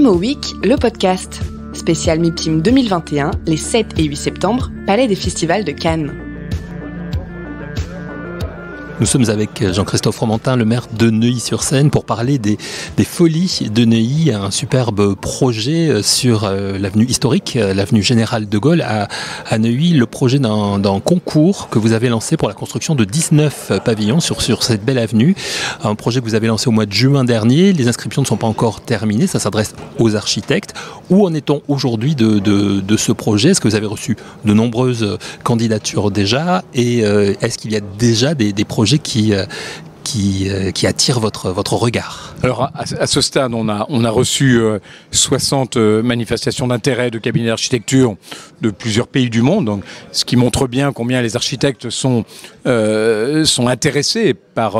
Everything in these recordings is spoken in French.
Imo Week, le podcast. Spécial MIPIM 2021, les 7 et 8 septembre, Palais des Festivals de Cannes. Nous sommes avec Jean-Christophe Fromentin, le maire de Neuilly-sur-Seine, pour parler des folies de Neuilly, un superbe projet sur l'avenue historique, l'avenue Général de Gaulle à Neuilly, le projet d'un concours que vous avez lancé pour la construction de 19 pavillons sur cette belle avenue. Un projet que vous avez lancé au mois de juin dernier. Les inscriptions ne sont pas encore terminées, ça s'adresse aux architectes. Où en est-on aujourd'hui de ce projet? Est-ce que vous avez reçu de nombreuses candidatures déjà? Et est-ce qu'il y a déjà des projets qui attire votre regard? Alors à ce stade, on a reçu 60 manifestations d'intérêt de cabinets d'architecture de plusieurs pays du monde, donc, ce qui montre bien combien les architectes sont intéressés par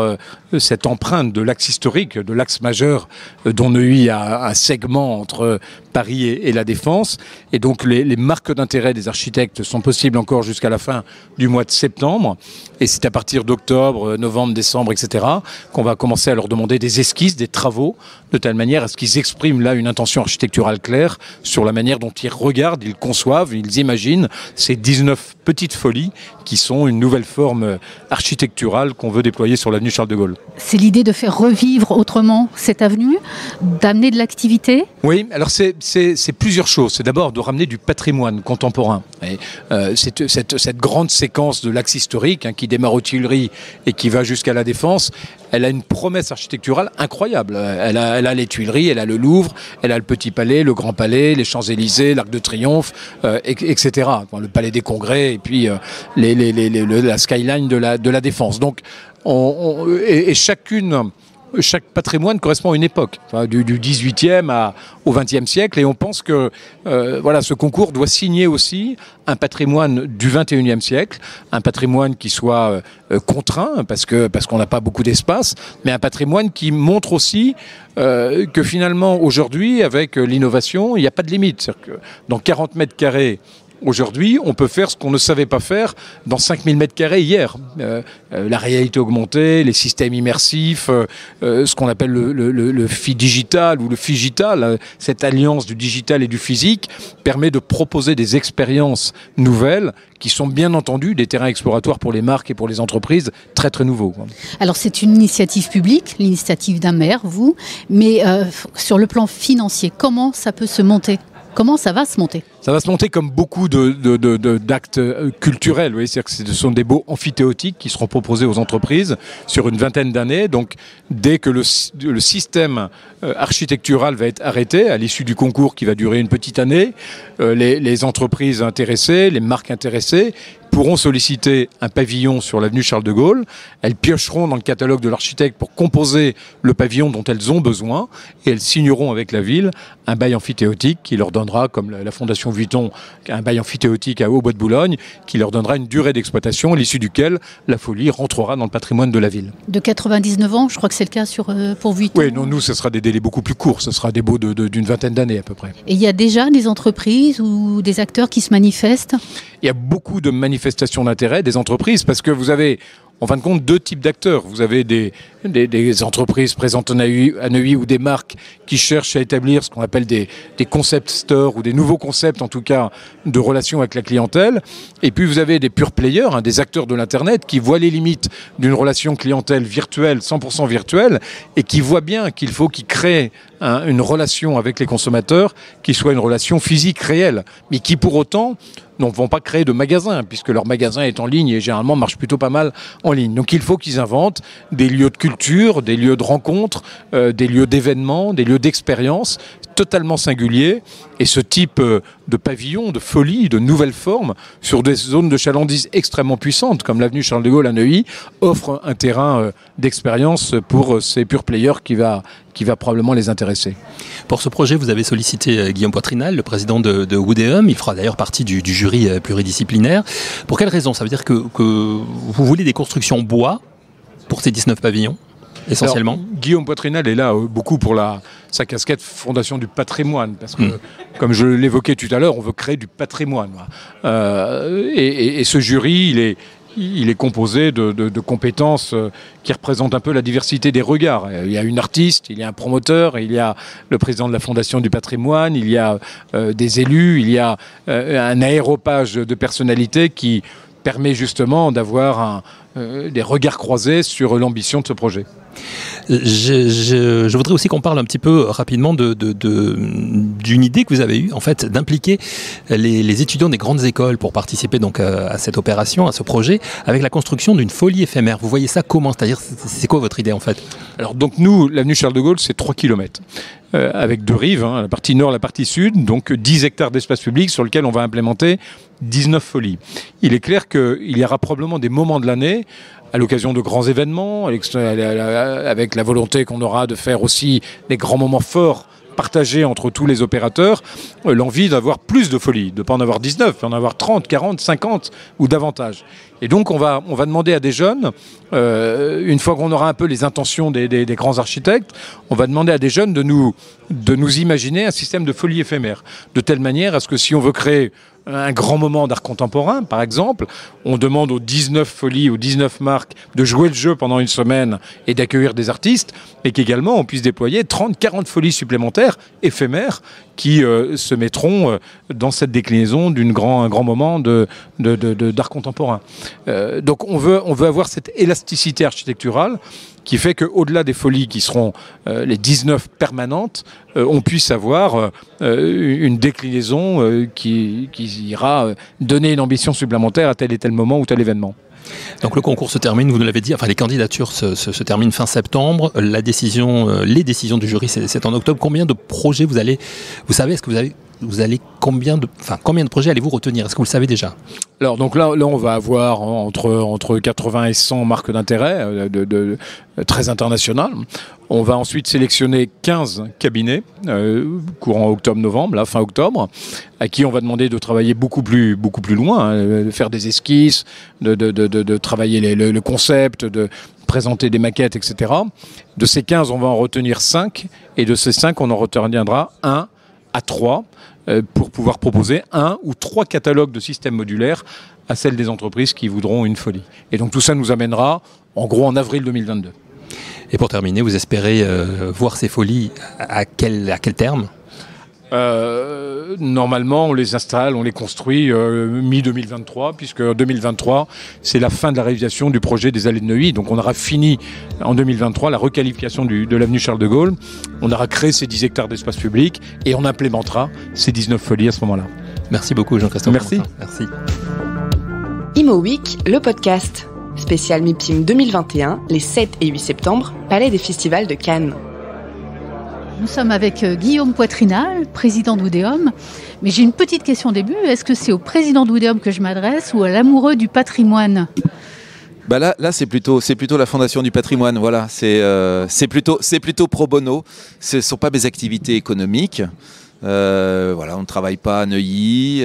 cette empreinte de l'axe historique, de l'axe majeur dont Neuilly a un segment entre Paris et la Défense. Et donc les marques d'intérêt des architectes sont possibles encore jusqu'à la fin du mois de septembre. Et c'est à partir d'octobre, novembre, décembre, etc. qu'on va commencer à leur demander des esquisses, des travaux, de telle manière à ce qu'ils expriment là une intention architecturale claire sur la manière dont ils regardent, ils conçoivent, ils imaginent ces 19 petites folies qui sont une nouvelle forme architecturale qu'on veut déployer sur l'avenue Charles de Gaulle. C'est l'idée de faire revivre autrement cette avenue, d'amener de l'activité? Oui, alors c'est plusieurs choses. C'est d'abord de ramener du patrimoine contemporain. Et, cette grande séquence de l'axe historique qui démarre aux Tuileries et qui va jusqu'à la Défense, elle a une promesse architecturale incroyable. Elle a les Tuileries, elle a le Louvre, elle a le Petit Palais, le Grand Palais, les Champs-Élysées, l'Arc de Triomphe, etc. Le Palais des Congrès et puis la skyline de la Défense. Donc, chaque patrimoine correspond à une époque, du 18e au 20e siècle, et on pense que ce concours doit signer aussi un patrimoine du 21e siècle, un patrimoine qui soit contraint, parce qu'on n'a pas beaucoup d'espace, mais un patrimoine qui montre aussi que finalement, aujourd'hui, avec l'innovation, il n'y a pas de limite. C'est-à-dire que dans 40 mètres carrés, aujourd'hui, on peut faire ce qu'on ne savait pas faire dans 5000 mètres carrés hier. La réalité augmentée, les systèmes immersifs, ce qu'on appelle le digital ou le figital, cette alliance du digital et du physique, permet de proposer des expériences nouvelles qui sont bien entendu des terrains exploratoires pour les marques et pour les entreprises très très nouveaux. Alors c'est une initiative publique, l'initiative d'un maire, vous, mais sur le plan financier, comment ça peut se monter ? Comment ça va se monter? Ça va se monter comme beaucoup d'actes culturels. Oui, c'est-à-dire que ce sont des baux amphithéotiques qui seront proposés aux entreprises sur une vingtaine d'années. Donc, dès que le système architectural va être arrêté, à l'issue du concours qui va durer une petite année, les entreprises intéressées, les marques intéressées pourront solliciter un pavillon sur l'avenue Charles de Gaulle. Elles piocheront dans le catalogue de l'architecte pour composer le pavillon dont elles ont besoin et elles signeront avec la ville un bail amphithéotique qui leur donnera, comme la Fondation Vuitton, un bail amphithéotique au Bois de Boulogne, qui leur donnera une durée d'exploitation à l'issue duquel la folie rentrera dans le patrimoine de la ville. De 99 ans, je crois que c'est le cas pour Vuitton. Oui, non, nous, ce sera des délais beaucoup plus courts. Ce sera des baux d'une vingtaine d'années à peu près. Et il y a déjà des entreprises ou des acteurs qui se manifestent? Il y a beaucoup de manifestations d'intérêt des entreprises parce que vous avez, en fin de compte, deux types d'acteurs. Vous avez des entreprises présentes à Neuilly ou des marques qui cherchent à établir ce qu'on appelle des concept stores ou des nouveaux concepts, en tout cas, de relations avec la clientèle. Et puis, vous avez des pure players, des acteurs de l'Internet qui voient les limites d'une relation clientèle virtuelle, 100% virtuelle, et qui voient bien qu'il faut qu'ils créent une relation avec les consommateurs qui soit une relation physique réelle, mais qui, pour autant, ne vont pas créer de magasins, puisque leur magasin est en ligne et généralement marche plutôt pas mal en ligne. Donc il faut qu'ils inventent des lieux de culture, des lieux de rencontres, des lieux d'événements, des lieux d'expérience totalement singuliers. Et ce type de pavillon, de folie, de nouvelles formes, sur des zones de chalandise extrêmement puissantes, comme l'avenue Charles de Gaulle à Neuilly, offre un terrain d'expérience pour ces pure players qui va probablement les intéresser. Pour ce projet, vous avez sollicité Guillaume Poitrinal, le président de Woodéum. Il fera d'ailleurs partie du jury pluridisciplinaire. Pour quelle raison? Ça veut dire que vous voulez des constructions bois pour ces 19 pavillons, essentiellement? Alors, Guillaume Poitrinal est là beaucoup pour sa casquette Fondation du patrimoine, parce que, comme je l'évoquais tout à l'heure, on veut créer du patrimoine. Et ce jury, il est composé de compétences qui représentent un peu la diversité des regards. Il y a une artiste, il y a un promoteur, il y a le président de la Fondation du patrimoine, il y a des élus, il y a un aéropage de personnalités qui permet justement d'avoir des regards croisés sur l'ambition de ce projet. Je voudrais aussi qu'on parle un petit peu rapidement d'une idée que vous avez eue, en fait, d'impliquer les étudiants des grandes écoles pour participer donc à cette opération, à ce projet, avec la construction d'une folie éphémère. Vous voyez ça comment? C'est-à-dire, c'est quoi votre idée en fait? Alors donc nous, l'avenue Charles de Gaulle, c'est 3 km. Avec 2 rives, la partie nord, la partie sud, donc 10 hectares d'espace public sur lequel on va implémenter 19 folies. Il est clair qu'il y aura probablement des moments de l'année, à l'occasion de grands événements, avec la volonté qu'on aura de faire aussi des grands moments forts partagés entre tous les opérateurs, l'envie d'avoir plus de folies, de ne pas en avoir 19, mais en avoir 30, 40, 50 ou davantage. Et donc on va demander à des jeunes, une fois qu'on aura un peu les intentions des grands architectes, on va demander à des jeunes de nous imaginer un système de folie éphémère, de telle manière à ce que si on veut créer un grand moment d'art contemporain, par exemple, on demande aux 19 folies, aux 19 marques de jouer le jeu pendant une semaine et d'accueillir des artistes, et qu'également on puisse déployer 30, 40 folies supplémentaires, éphémères, qui se mettront dans cette déclinaison un grand moment d'art contemporain. Donc on veut avoir cette élasticité architecturale qui fait qu'au-delà des folies qui seront les 19 permanentes, on puisse avoir une déclinaison qui ira donner une ambition supplémentaire à tel et tel moment ou tel événement. Donc le concours se termine, vous nous l'avez dit, enfin les candidatures se terminent fin septembre, les décisions du jury c'est en octobre. Combien de projets vous savez, est-ce que vous allez combien de projets allez-vous retenir? Est-ce que vous le savez déjà? Alors donc là on va avoir entre 80 et 100 marques d'intérêt très internationales. On va ensuite sélectionner 15 cabinets courant octobre-novembre, fin octobre, à qui on va demander de travailler beaucoup plus loin, de faire des esquisses, de travailler le concept, de présenter des maquettes, etc. De ces 15, on va en retenir 5, et de ces 5, on en retiendra 1 à 3 pour pouvoir proposer 1 ou 3 catalogues de systèmes modulaires à celles des entreprises qui voudront une folie. Et donc tout ça nous amènera en gros en avril 2022. Et pour terminer, vous espérez voir ces folies à quel terme? Normalement, on les installe, on les construit mi-2023, puisque 2023, c'est la fin de la réalisation du projet des Allées de Neuilly. Donc on aura fini en 2023 la requalification de l'avenue Charles de Gaulle. On aura créé ces 10 hectares d'espace public et on implémentera ces 19 folies à ce moment-là. Merci beaucoup, Jean-Christophe. Merci. Merci. Imo Week, le podcast. Spécial MIPIM 2021, les 7 et 8 septembre, Palais des Festivals de Cannes. Nous sommes avec Guillaume Poitrinal, président d'Oudéum. Mais j'ai une petite question au début. Est-ce que c'est au président d'Oudéum que je m'adresse ou à l'amoureux du patrimoine? Là c'est plutôt la Fondation du patrimoine. Voilà, c'est plutôt pro bono. Ce ne sont pas mes activités économiques. Voilà, on ne travaille pas à Neuilly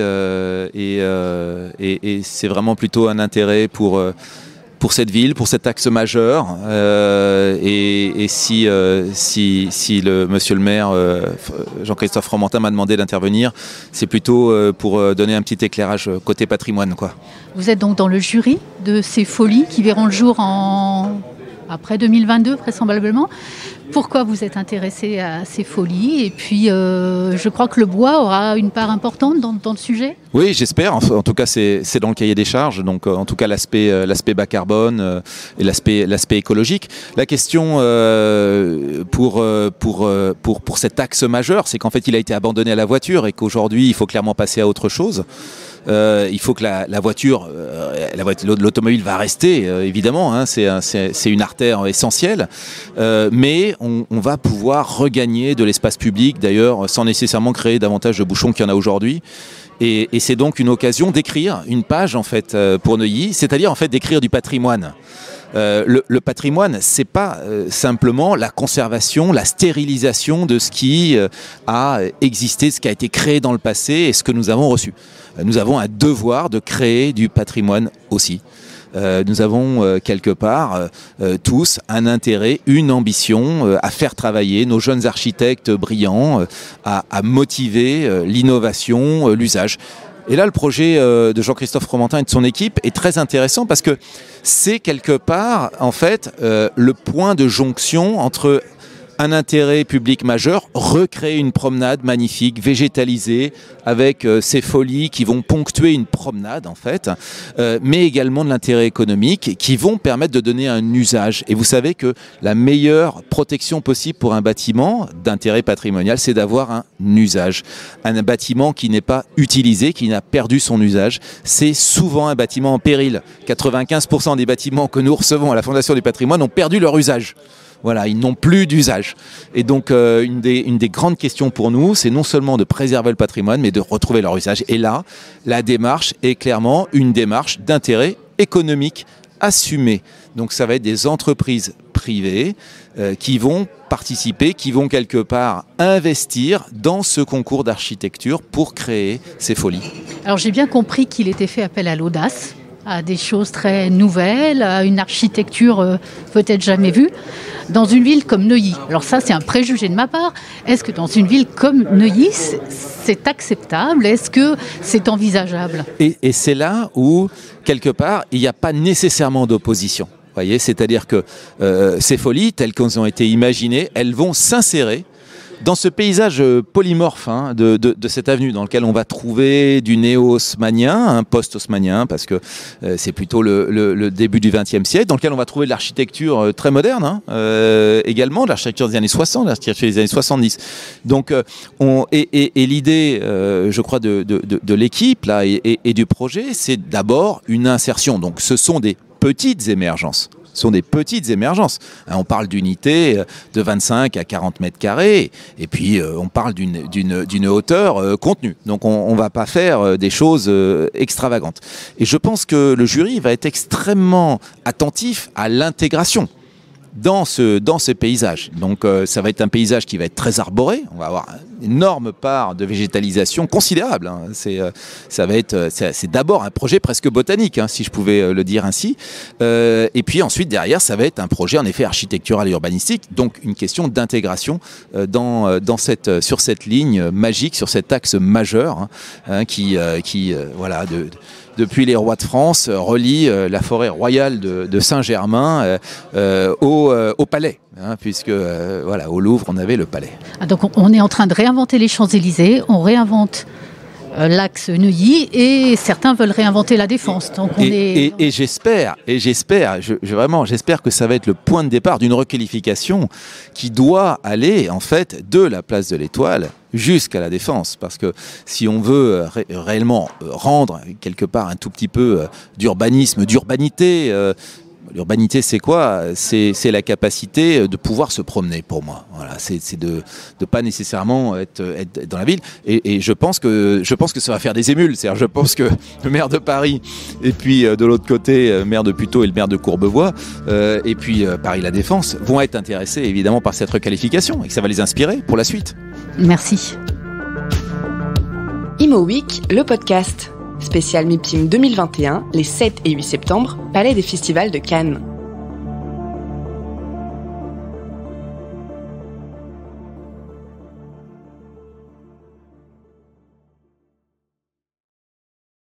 et c'est vraiment plutôt un intérêt pour cette ville, pour cet axe majeur. Et si monsieur le maire Jean-Christophe Fromentin m'a demandé d'intervenir, c'est plutôt pour donner un petit éclairage côté patrimoine, quoi. Vous êtes donc dans le jury de ces folies qui verront le jour après 2022 vraisemblablement. Pourquoi vous êtes intéressé à ces folies? Et puis je crois que le bois aura une part importante dans le sujet. Oui, j'espère. En tout cas, c'est dans le cahier des charges. Donc, en tout cas, l'aspect bas carbone et l'aspect écologique. La question pour cet axe majeur, c'est qu'en fait, il a été abandonné à la voiture et qu'aujourd'hui, il faut clairement passer à autre chose. Il faut que la voiture, l'automobile va rester, évidemment, hein, c'est une artère essentielle, mais on va pouvoir regagner de l'espace public, d'ailleurs, sans nécessairement créer davantage de bouchons qu'il y en a aujourd'hui. Et c'est donc une occasion d'écrire une page, en fait, pour Neuilly, c'est-à-dire, en fait, d'écrire du patrimoine. Le patrimoine, c'est pas simplement la conservation, la stérilisation de ce qui a existé, ce qui a été créé dans le passé et ce que nous avons reçu. Nous avons un devoir de créer du patrimoine aussi. Nous avons quelque part tous un intérêt, une ambition à faire travailler nos jeunes architectes brillants, à motiver l'innovation, l'usage. Et là, le projet de Jean-Christophe Fromentin et de son équipe est très intéressant parce que c'est quelque part, en fait, le point de jonction entre un intérêt public majeur, recréer une promenade magnifique, végétalisée, avec ces folies qui vont ponctuer une promenade en fait, mais également de l'intérêt économique qui vont permettre de donner un usage. Et vous savez que la meilleure protection possible pour un bâtiment d'intérêt patrimonial, c'est d'avoir un usage. Un bâtiment qui n'est pas utilisé, qui n'a perdu son usage, c'est souvent un bâtiment en péril. 95% des bâtiments que nous recevons à la Fondation du patrimoine ont perdu leur usage. Voilà, ils n'ont plus d'usage. Et donc, une des grandes questions pour nous, c'est non seulement de préserver le patrimoine, mais de retrouver leur usage. Et là, la démarche est clairement une démarche d'intérêt économique assumé. Donc, ça va être des entreprises privées qui vont participer, qui vont quelque part investir dans ce concours d'architecture pour créer ces folies. Alors, j'ai bien compris qu'il était fait appel à l'audace, à des choses très nouvelles, à une architecture peut-être jamais vue, dans une ville comme Neuilly. Alors ça, c'est un préjugé de ma part. Est-ce que dans une ville comme Neuilly, c'est acceptable? Est-ce que c'est envisageable? Et c'est là où, quelque part, il n'y a pas nécessairement d'opposition. Voyez, c'est-à-dire que ces folies, telles qu'elles ont été imaginées, elles vont s'insérer dans ce paysage polymorphe de cette avenue dans lequel on va trouver du néo-haussmannien, un post-haussmannien, parce que c'est plutôt le début du XXe siècle, dans lequel on va trouver de l'architecture très moderne, également, de l'architecture des années 60, de l'architecture des années 70. Donc, l'idée, je crois, de l'équipe là, et du projet, c'est d'abord une insertion. Donc, ce sont des petites émergences. Ce sont des petites émergences. On parle d'unités de 25 à 40 mètres carrés, et puis on parle d'une hauteur contenue. Donc on ne va pas faire des choses extravagantes. Et je pense que le jury va être extrêmement attentif à l'intégration dans ce paysage. Donc ça va être un paysage qui va être très arboré. On va avoir une énorme part de végétalisation considérable. C'est d'abord un projet presque botanique, si je pouvais le dire ainsi. Et puis ensuite derrière, ça va être un projet en effet architectural et urbanistique. Donc une question d'intégration sur cette ligne magique, sur cet axe majeur qui voilà depuis les rois de France, relie la forêt royale de Saint-Germain au palais, puisque voilà, au Louvre, on avait le palais. Ah, donc on est en train de réinventer les Champs-Élysées, on réinvente l'axe Neuilly et certains veulent réinventer la Défense. Donc j'espère que ça va être le point de départ d'une requalification qui doit aller en fait de la place de l'Étoile jusqu'à la Défense, parce que si on veut réellement rendre quelque part un tout petit peu d'urbanisme, d'urbanité, l'urbanité, c'est quoi? C'est la capacité de pouvoir se promener, pour moi. Voilà, c'est de pas nécessairement être dans la ville. Et je pense que ça va faire des émules. C'est-à-dire, je pense que le maire de Paris, et puis de l'autre côté, le maire de Puteaux et le maire de Courbevoie, et puis Paris La Défense, vont être intéressés évidemment par cette requalification et que ça va les inspirer pour la suite. Merci. Imo Week, le podcast. Spécial MIPIM 2021, les 7 et 8 septembre, Palais des Festivals de Cannes.